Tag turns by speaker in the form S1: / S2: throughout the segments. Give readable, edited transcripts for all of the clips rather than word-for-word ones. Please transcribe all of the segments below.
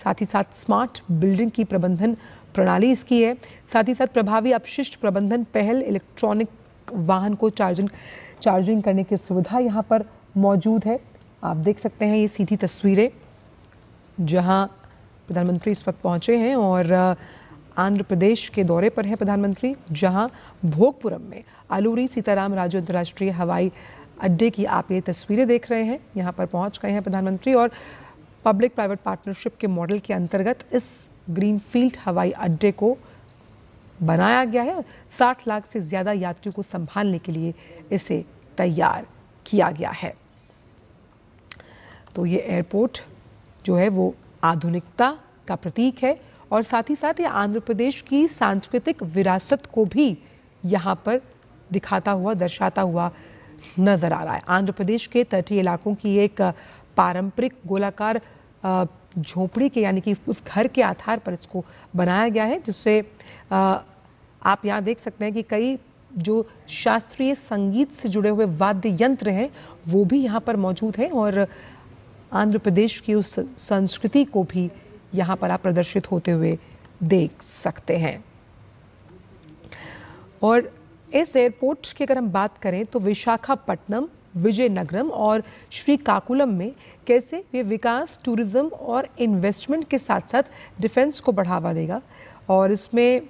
S1: साथ ही साथ smart building की प्रबंधन प्रणाली इसकी है। साथ ही साथ प्रभावी अपशिष्ट प्रबंधन पहल, इलेक्ट्रॉनिक वाहन को चार्जिंग करने की सुविधा यहाँ पर मौजूद है। आप देख सकते हैं ये सीधी तस्वीरें जहाँ प्रधानमंत्री इस वक्त पहुँचे हैं और आंध्र प्रदेश के दौरे पर हैं प्रधानमंत्री, जहां भोगपुरम में अलूरी सीताराम राजू अंतर्राष्ट्रीय हवाई अड्डे की आप ये तस्वीरें देख रहे हैं। यहां पर पहुंच गए हैं प्रधानमंत्री और पब्लिक प्राइवेट पार्टनरशिप के मॉडल के अंतर्गत इस ग्रीनफील्ड हवाई अड्डे को बनाया गया है। 60 लाख से ज़्यादा यात्रियों को संभालने के लिए इसे तैयार किया गया है। तो ये एयरपोर्ट जो है वो आधुनिकता का प्रतीक है और साथ ही साथ ये आंध्र प्रदेश की सांस्कृतिक विरासत को भी यहाँ पर दिखाता हुआ, दर्शाता हुआ नजर आ रहा है। आंध्र प्रदेश के तटीय इलाकों की एक पारंपरिक गोलाकार झोपड़ी के यानी कि उस घर के आधार पर इसको बनाया गया है, जिससे आप यहाँ देख सकते हैं कि कई जो शास्त्रीय संगीत से जुड़े हुए वाद्य यंत्र हैं वो भी यहाँ पर मौजूद हैं और आंध्र प्रदेश की उस संस्कृति को भी यहाँ पर आप प्रदर्शित होते हुए देख सकते हैं। और इस एयरपोर्ट की अगर हम बात करें तो विशाखापट्टनम, विजयनगरम और श्रीकाकुलम में कैसे ये विकास, टूरिज्म और इन्वेस्टमेंट के साथ साथ डिफेंस को बढ़ावा देगा। और इसमें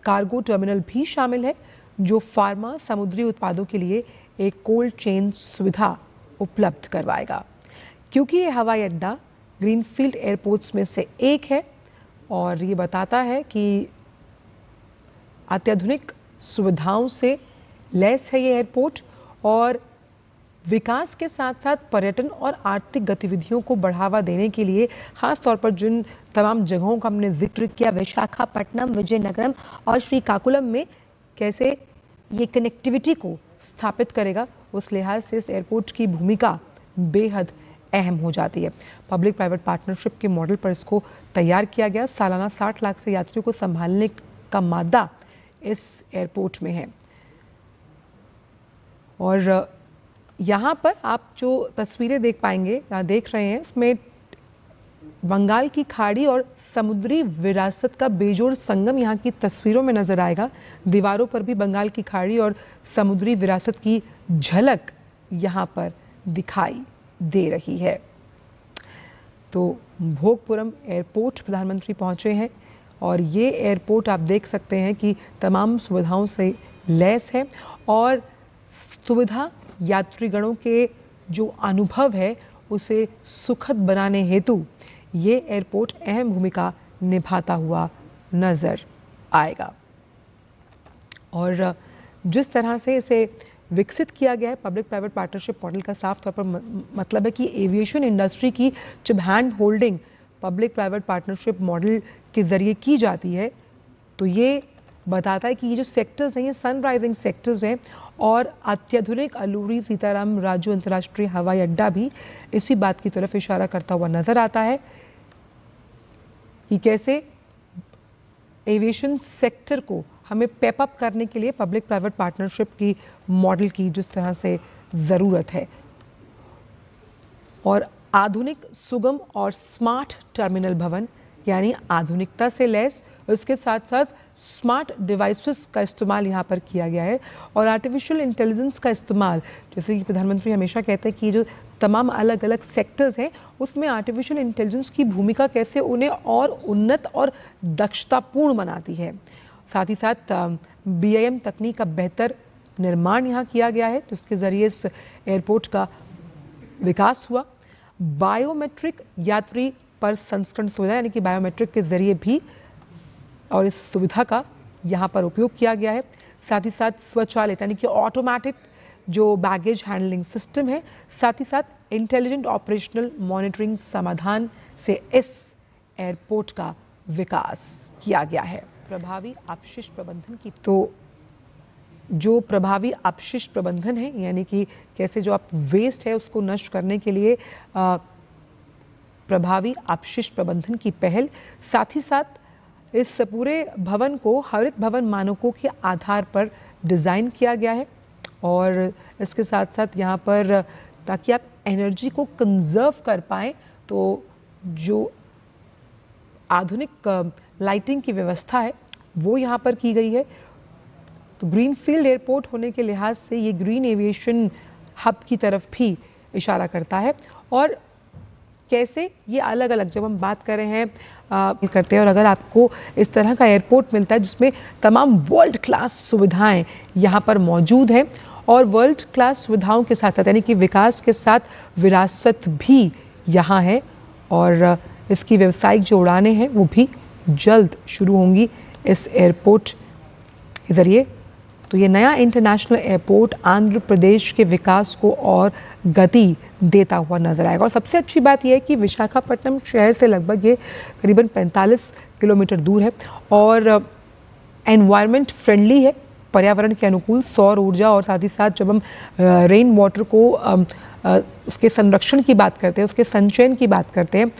S1: कार्गो टर्मिनल भी शामिल है जो फार्मा, समुद्री उत्पादों के लिए एक कोल्ड चेन सुविधा उपलब्ध करवाएगा। क्योंकि ये हवाई अड्डा ग्रीनफील्ड एयरपोर्ट्स में से एक है और ये बताता है कि अत्याधुनिक सुविधाओं से लैस है ये एयरपोर्ट और विकास के साथ साथ पर्यटन और आर्थिक गतिविधियों को बढ़ावा देने के लिए खास तौर पर जिन तमाम जगहों का हमने जिक्र किया, विशाखापट्टनम, विजयनगरम और श्रीकाकुलम में कैसे ये कनेक्टिविटी को स्थापित करेगा, उस लिहाज से इस एयरपोर्ट की भूमिका बेहद अहम हो जाती है। पब्लिक प्राइवेट पार्टनरशिप के मॉडल पर इसको तैयार किया गया। सालाना 60 लाख से यात्रियों को संभालने का मादा इस एयरपोर्ट में है। और यहाँ पर आप जो तस्वीरें देख पाएंगे, यहाँ देख रहे हैं, इसमें बंगाल की खाड़ी और समुद्री विरासत का बेजोड़ संगम यहाँ की तस्वीरों में नजर आएगा। दीवारों पर भी बंगाल की खाड़ी और समुद्री विरासत की झलक यहाँ पर दिखाई दे रही है। तो भोगपुरम एयरपोर्ट प्रधानमंत्री पहुंचे हैं और ये एयरपोर्ट आप देख सकते हैं कि तमाम सुविधाओं से लैस है और सुविधा यात्रीगणों के जो अनुभव है उसे सुखद बनाने हेतु ये एयरपोर्ट अहम भूमिका निभाता हुआ नजर आएगा। और जिस तरह से इसे विकसित किया गया है पब्लिक प्राइवेट पार्टनरशिप मॉडल का साफ तौर पर मतलब है कि एविएशन इंडस्ट्री की जब hand holding public private partnership model के जरिए की जाती है तो ये बताता है कि ये जो सेक्टर्स हैं ये सनराइजिंग सेक्टर्स हैं और अत्याधुनिक अलूरी सीताराम राजू अंतर्राष्ट्रीय हवाई अड्डा भी इसी बात की तरफ इशारा करता हुआ नजर आता है कि कैसे एविएशन सेक्टर को हमें पेप अप करने के लिए पब्लिक प्राइवेट पार्टनरशिप की मॉडल की जिस तरह से ज़रूरत है और आधुनिक, सुगम और स्मार्ट टर्मिनल भवन यानी आधुनिकता से लैस, उसके साथ साथ स्मार्ट डिवाइसेस का इस्तेमाल यहाँ पर किया गया है और आर्टिफिशियल इंटेलिजेंस का इस्तेमाल, जैसे कि प्रधानमंत्री हमेशा कहते हैं कि जो तमाम अलग अलग सेक्टर्स हैं उसमें आर्टिफिशियल इंटेलिजेंस की भूमिका कैसे उन्हें और उन्नत और दक्षतापूर्ण बनाती है। साथ ही साथ BIM तकनीक का बेहतर निर्माण यहाँ किया गया है जिसके ज़रिए इस एयरपोर्ट का विकास हुआ। बायोमेट्रिक यात्री पर संस्करण सुविधा यानी कि बायोमेट्रिक के ज़रिए भी और इस सुविधा का यहाँ पर उपयोग किया गया है। साथ ही साथ स्वचालित यानी कि ऑटोमेटिक जो बैगेज हैंडलिंग सिस्टम है, साथ ही साथ इंटेलिजेंट ऑपरेशनल मॉनिटरिंग समाधान से इस एयरपोर्ट का विकास किया गया है। प्रभावी अपशिष्ट प्रबंधन की तो जो प्रभावी अपशिष्ट प्रबंधन है यानी कि कैसे जो आप वेस्ट है उसको नष्ट करने के लिए प्रभावी अपशिष्ट प्रबंधन की पहल, साथ ही साथ इस पूरे भवन को हरित भवन मानकों के आधार पर डिज़ाइन किया गया है और इसके साथ साथ यहाँ पर ताकि आप एनर्जी को कंजर्व कर पाएँ तो जो आधुनिक लाइटिंग की व्यवस्था है वो यहाँ पर की गई है। तो ग्रीनफील्ड एयरपोर्ट होने के लिहाज से ये ग्रीन एविएशन हब की तरफ भी इशारा करता है। और कैसे ये अलग अलग जब हम बात कर रहे हैं करते हैं, और अगर आपको इस तरह का एयरपोर्ट मिलता है जिसमें तमाम वर्ल्ड क्लास सुविधाएं यहाँ पर मौजूद हैं और वर्ल्ड क्लास सुविधाओं के साथ साथ यानी कि विकास के साथ विरासत भी यहाँ है, और इसकी व्यावसायिक जो उड़ानें हैं वो भी जल्द शुरू होंगी इस एयरपोर्ट के ज़रिए। तो ये नया इंटरनेशनल एयरपोर्ट आंध्र प्रदेश के विकास को और गति देता हुआ नजर आएगा। और सबसे अच्छी बात यह है कि विशाखापट्टनम शहर से लगभग ये करीबन 45 किलोमीटर दूर है और एनवायरनमेंट फ्रेंडली है, पर्यावरण के अनुकूल सौर ऊर्जा, और साथ ही साथ जब हम रेन वाटर को उसके संरक्षण की बात करते हैं, उसके संचयन की बात करते हैं,